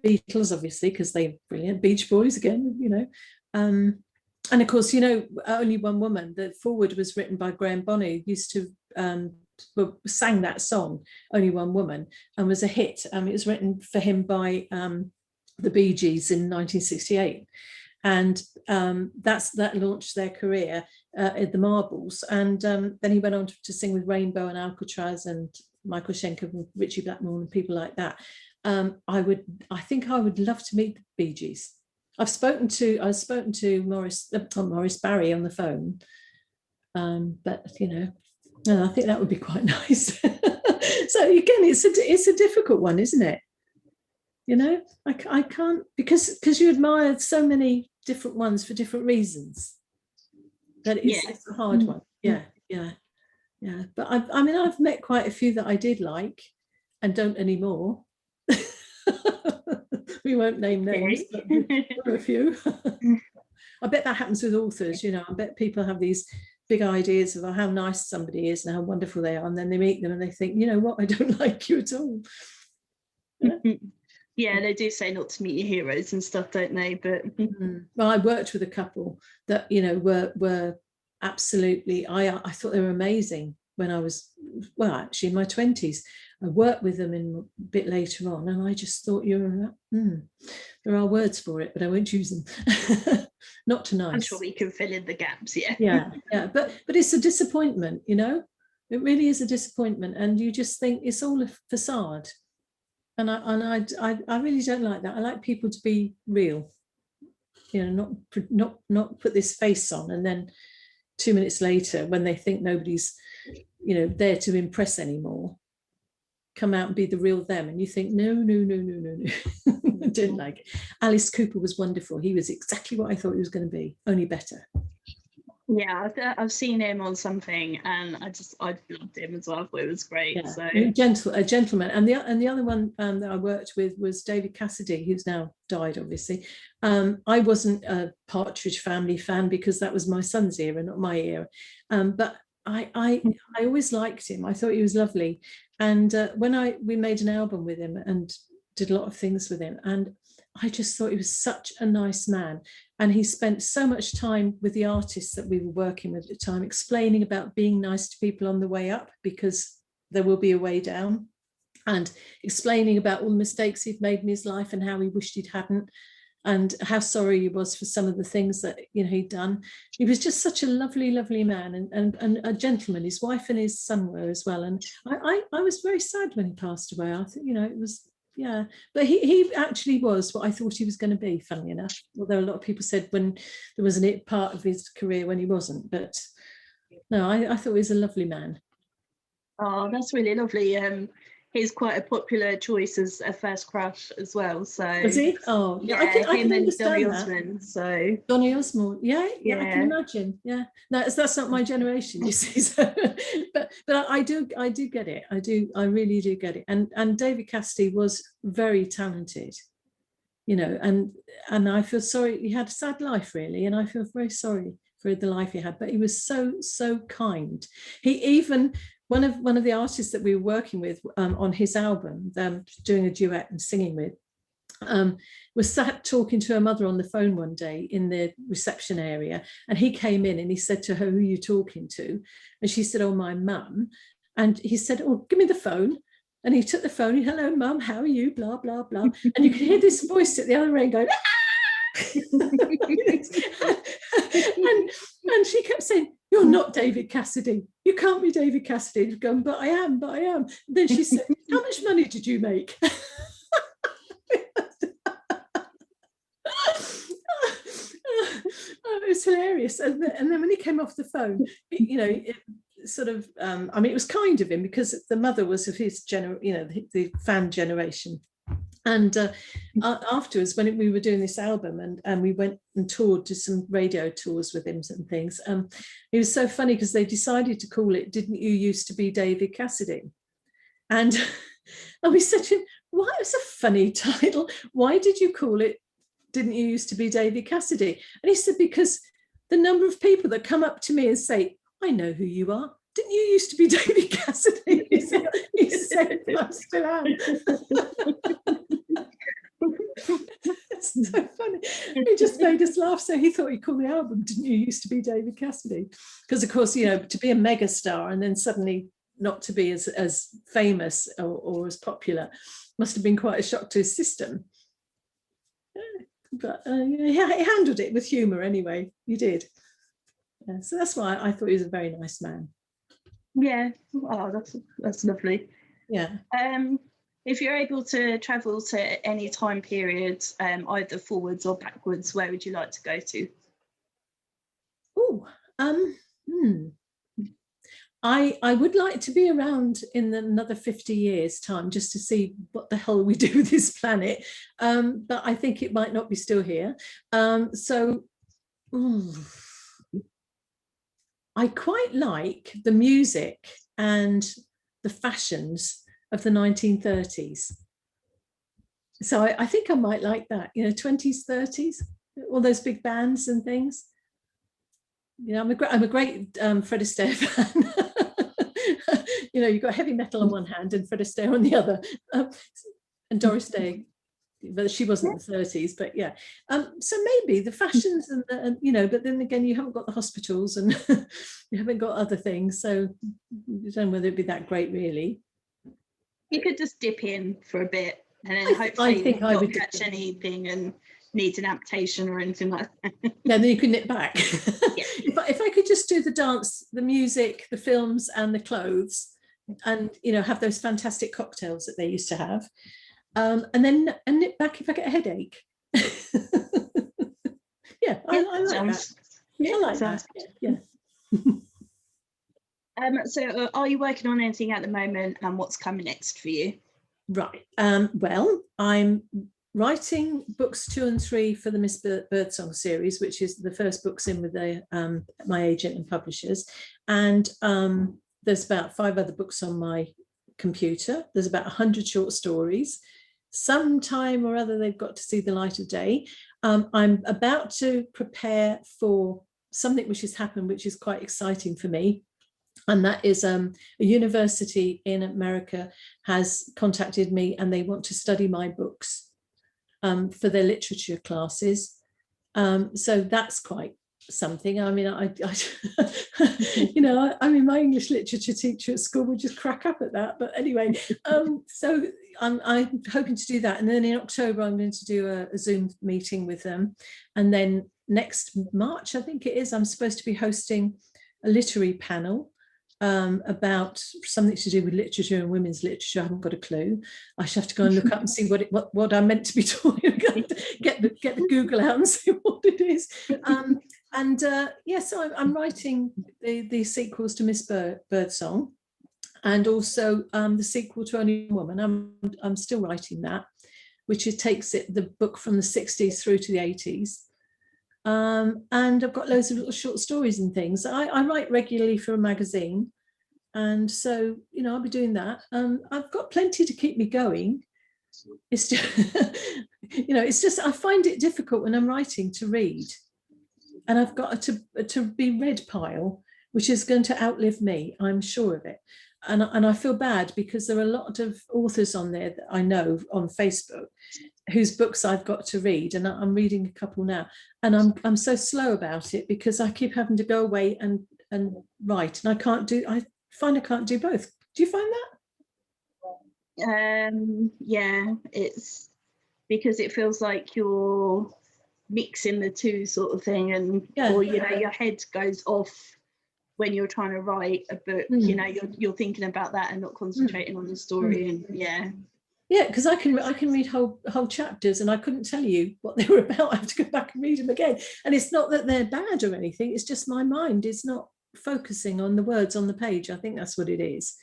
Beatles, obviously, because they're brilliant. Beach Boys again, and of course, Only One Woman. The foreword was written by Graham Bonny, who used to sang that song, Only One Woman, and was a hit. It was written for him by the Bee Gees in 1968, and that launched their career at the Marbles. And then he went on to sing with Rainbow and Alcatraz and Michael Schenker and Richie Blackmore and people like that. I think I would love to meet the Bee Gees. I've spoken to Maurice Barry on the phone, but I think that would be quite nice. So again, it's a difficult one, isn't it? I can't, because you admire so many different ones for different reasons. That it's a hard one. Yeah. But I've met quite a few that I did like, and don't anymore. We won't name names, but there are a few. I bet that happens with authors. I bet people have these big ideas of how nice somebody is and how wonderful they are, and then they meet them and they think, you know what, I don't like you at all. Yeah, they do say not to meet your heroes and stuff, don't they? But
well, I worked with a couple that were absolutely. I thought they were amazing when I was, well, actually in my 20s. I worked with them a bit later on, and I just thought, there are words for it, but I won't use them. Not tonight.
I'm sure we can fill in the gaps.
Yeah. But it's a disappointment, It really is a disappointment, and you just think it's all a facade. And I really don't like that. I like people to be real, not put this face on, and then 2 minutes later, when they think nobody's, there to impress anymore, come out and be the real them, and you think, no. I didn't like it. Alice Cooper was wonderful. He was exactly what I thought he was going to be, only better.
Yeah, I've seen him on something, and I loved him as well. I thought it was great.
Yeah.
So
A gentleman. And the other one that I worked with was David Cassidy, who's now died, obviously. I wasn't a Partridge Family fan because that was my son's era, not my era. But I always liked him. I thought he was lovely. And when we made an album with him and did a lot of things with him, and I just thought he was such a nice man. And he spent so much time with the artists that we were working with at the time, explaining about being nice to people on the way up, because there will be a way down, and explaining about all the mistakes he'd made in his life and how he wished he hadn't, and how sorry he was for some of the things that he'd done. He was just such a lovely, lovely man, and a gentleman. His wife and his son were as well. And I was very sad when he passed away. I think, it was, yeah, but he actually was what I thought he was going to be, funnily enough, although a lot of people said when there was a part of his career when he wasn't. But No, I thought he was a lovely man.
Oh, that's really lovely. He's quite a popular choice as a first crush as well. So
Was he? Oh, yeah,
yeah,
I
him
can
and Dolly
understand that.
Osmond. So
Donny Osmond, yeah, I can
yeah,
imagine. Yeah, no, that's not my generation, you see. So, but I do get it. I really do get it. And David Cassidy was very talented, you know, and I feel sorry. He had a sad life, really, and I feel very sorry for the life he had. But he was so kind. He even one of the artists that we were working with on his album, doing a duet and singing with, was sat talking to her mother on the phone one day in the reception area, and he came in and he said to her, "Who are you talking to?" And she said, "Oh, my mum." And he said, "Oh, give me the phone." And he took the phone. "Hello, mum, how are you?" Blah blah blah. And you could hear this voice at the other end going, and she kept saying, "You're not David Cassidy. You can't be David Cassidy." And going, "But I am, but I am." And then she said, "How much money did you make?" Oh, it was hilarious. And then when he came off the phone, you know, it sort of, I mean, it was kind of him because the mother was of his the fan generation. And afterwards, when we were doing this album and we went and toured to some radio tours with him and things, it was so funny because they decided to call it "Didn't You Used to Be David Cassidy?" And, and we said to him, "Why, it was a funny title. Why did you call it Didn't You Used to Be David Cassidy?" And he said, "Because the number of people that come up to me and say, 'I know who you are. Didn't you used to be David Cassidy?'" He said, "I still am." It's so funny. It just made us laugh. So he thought he'd call the album "Didn't You Used to Be David Cassidy?" Because, of course, you know, to be a megastar and then suddenly not to be as famous or as popular must have been quite a shock to his system. But he handled it with humour anyway. He did. Yeah, so that's why I thought he was a very nice man.
yeah. Oh, that's lovely.
Yeah.
If you're able to travel to any time period, either forwards or backwards, where would you like to go to?
Oh, I would like to be around in another 50 years' time just to see what the hell we do with this planet. But I think it might not be still here. I quite like the music and the fashions of the 1930s. So I think I might like that, you know, 20s, 30s, all those big bands and things. You know, I'm a great Fred Astaire fan. You know, you've got heavy metal on one hand and Fred Astaire on the other. And Doris Day, but she wasn't the 30s, but yeah. So maybe the fashions and you know, but then again, you haven't got the hospitals and you haven't got other things. So I don't know whether it'd be that great, really.
You could just dip in for a bit and then hopefully
think I would
catch anything and need an amputation or anything like that.
Yeah, then you can nip back. Yeah. if I could just do the dance, the music, the films and the clothes and, you know, have those fantastic cocktails that they used to have, and then nip back if I get a headache. Yeah, I like that. Yeah, I like that. Yeah.
So are you working on anything at the moment and what's coming next for you?
Right. Well, I'm writing books 2 and 3 for the Miss Birdsong series, which is the first books in with my agent and publishers. And there's about 5 other books on my computer. There's about 100 short stories. Sometime or other, they've got to see the light of day. I'm about to prepare for something which has happened, which is quite exciting for me. And that is a university in America has contacted me and they want to study my books for their literature classes. So that's quite something. I mean, you know, I mean, my English literature teacher at school would just crack up at that. But anyway, so I'm hoping to do that. And then in October, I'm going to do a Zoom meeting with them. And then next March, I think it is, I'm supposed to be hosting a literary panel about something to do with literature and women's literature. I haven't got a clue. I should have to go and look up and see what I'm meant to be talking about. Get the Google out and see what it is. Yeah, so I'm writing the sequels to Miss Birdsong, and also the sequel to Only Woman. I'm still writing that, which takes the book from the 60s through to the 80s. And I've got loads of little short stories and things. I write regularly for a magazine, and so I'll be doing that. I've got plenty to keep me going. It's just it's just I find it difficult when I'm writing to read, and I've got to be read pile, which is going to outlive me, I'm sure of it. And I feel bad because there are a lot of authors on there that I know on Facebook whose books I've got to read, and I'm reading a couple now, and I'm so slow about it because I keep having to go away and write, and I find I can't do both. Do you find that?
Yeah, it's because it feels like you're mixing the two sort of thing, and or your head goes off when you're trying to write a book. You're thinking about that and not concentrating on the story. And
because I can read whole chapters and I couldn't tell you what they were about. I have to go back and read them again, and it's not that they're bad or anything, it's just my mind is not focusing on the words on the page. I think that's what it is,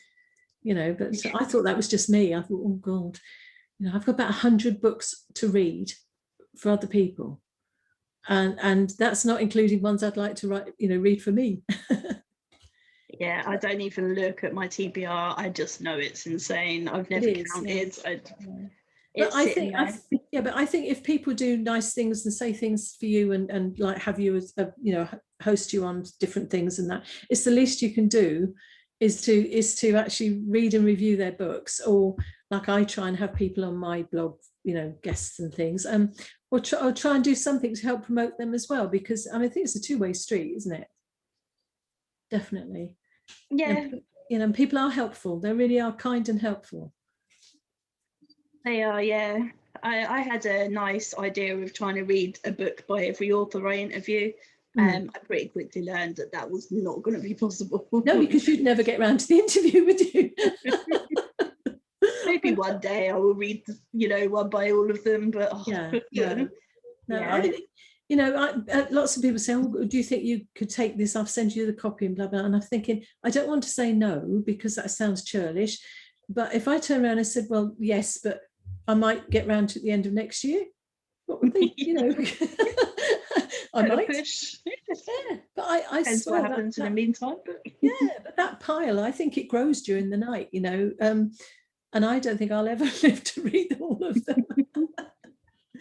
but I thought that was just me. I thought, oh God, I've got about 100 books to read for other people, and that's not including ones I'd like to write, read for me.
Yeah, I don't even look at my TBR. I just know it's insane. I've never counted.
But I think if people do nice things and say things for you and like have you as host you on different things, and that it's the least you can do is to actually read and review their books, or like I try and have people on my blog, guests and things, or try and do something to help promote them as well, because I think it's a two-way street, isn't it? Definitely.
Yeah.
And people are helpful. They really are kind and helpful.
They are, yeah. I had a nice idea of trying to read a book by every author I interview. I pretty quickly learned that was not going to be possible.
No, because you'd never get around to the interview, would you?
Maybe one day I will read, one by all of them. But
lots of people say, oh, do you think you could take this? I'll send you the copy and blah, blah. And I'm thinking, I don't want to say no because that sounds churlish. But if I turn around and said, well, yes, but I might get round to at the end of next year, what would they, I might. Push. Yeah, but I
swear what happens in the meantime. But
but that pile, I think it grows during the night, and I don't think I'll ever live to read all of them.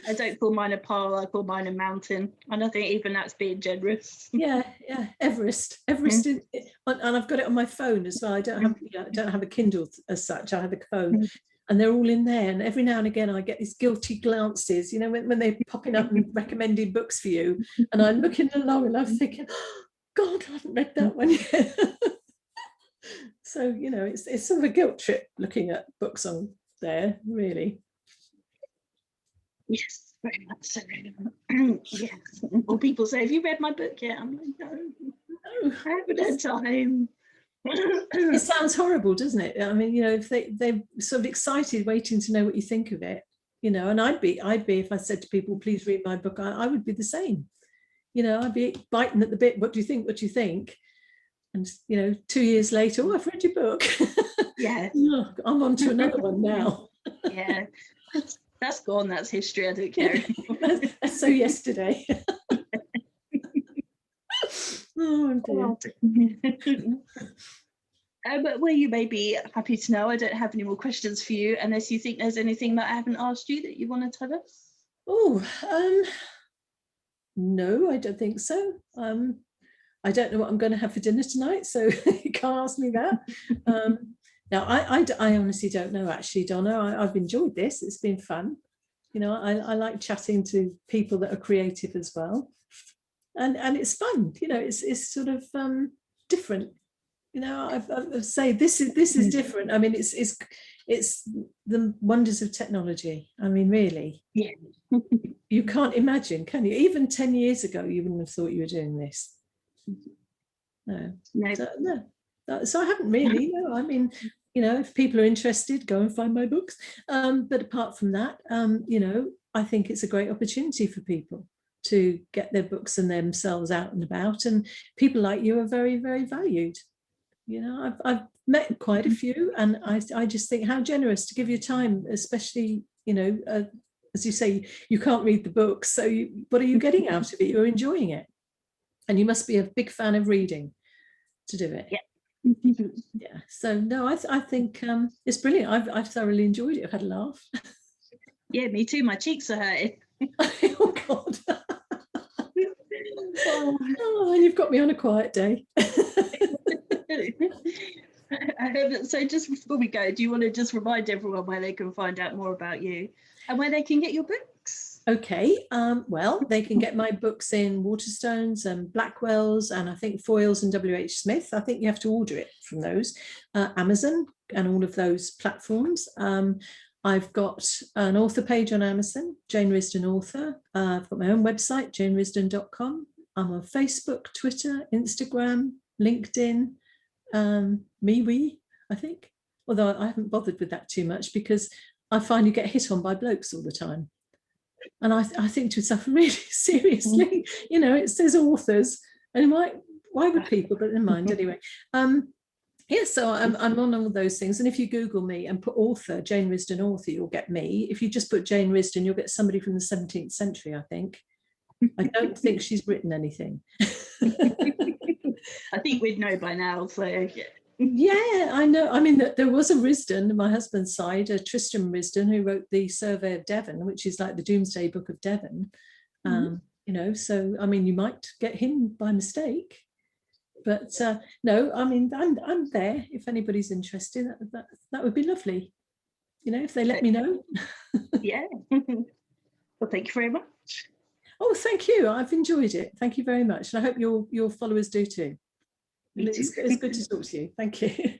I don't call mine a pile, I call mine a mountain. And I think even that's being generous.
Yeah, Everest is, and I've got it on my phone as well. I don't have a Kindle as such. I have a phone, and they're all in there. And every now and again, I get these guilty glances, when they're popping up and recommending books for you, and I'm looking along and I'm thinking, oh, God, I haven't read that one yet. So it's sort of a guilt trip looking at books on there, really.
Yes, very much so. Yes. Or people say, have you read my book yet? I'm like, no, I haven't had time.
It sounds horrible, doesn't it? If they're sort of excited waiting to know what you think of it, and I'd be if I said to people, please read my book, I would be the same. I'd be biting at the bit, what do you think? And 2 years later, oh, I've read your book.
Yeah.
I'm on to another one now.
Yeah. That's gone. That's history. I don't care.
That's so yesterday. Oh dear.
But well, you may be happy to know I don't have any more questions for you, unless you think there's anything that I haven't asked you that you want to tell us.
Oh, no, I don't think so. I don't know what I'm going to have for dinner tonight, so you can't ask me that. No, I honestly don't know, actually, Donna. I've enjoyed this. It's been fun. I like chatting to people that are creative as well. And it's fun. It's sort of different. I say this is different. It's the wonders of technology. Really.
Yeah.
You can't imagine, can you? Even 10 years ago, you wouldn't have thought you were doing this. No. So I haven't really. If people are interested, go and find my books. But apart from that, I think it's a great opportunity for people. to get their books and themselves out and about. And people like you are very, very valued. You know, I've met quite a few, and I just think how generous to give your time, especially, you know, as you say, you can't read the books. So what are you getting out of it? You're enjoying it. And you must be a big fan of reading to do it.
Yeah.
Yeah. So no, I think it's brilliant. I've thoroughly enjoyed it. I've had a laugh.
Yeah, me too. My cheeks are hurting.
Oh God. Oh, and you've got me on a quiet day.
So just before we go, do you want to just remind everyone where they can find out more about you and where they can get your books?
Okay, well, they can get my books in Waterstones and Blackwell's, and I think Foyles and WH Smith. I think you have to order it from those, Amazon and all of those platforms. I've got an author page on Amazon, Jane Risdon Author. I've got my own website, janerisdon.com. I'm on Facebook, Twitter, Instagram, LinkedIn, MeWe, I think. Although I haven't bothered with that too much because I find you get hit on by blokes all the time. And I think to myself, really seriously, you know, it says authors, and why would people? But never mind, anyway. Yeah, so I'm on all those things. And if you Google me and put author, Jane Risdon Author, you'll get me. If you just put Jane Risdon, you'll get somebody from the 17th century, I think. I don't think she's written anything.
I think we'd know by now. So
yeah, I know. I mean, there was a Risdon, my husband's side, a Tristram Risdon, who wrote the Survey of Devon, which is like the Doomsday Book of Devon. You know, so I mean, you might get him by mistake. But no, I mean, I'm there if anybody's interested. That would be lovely. You know, if they let me know.
Yeah. Well, thank you very much.
Oh, thank you. I've enjoyed it. Thank you very much. And I hope your followers do too. It's good to talk to you. Thank you.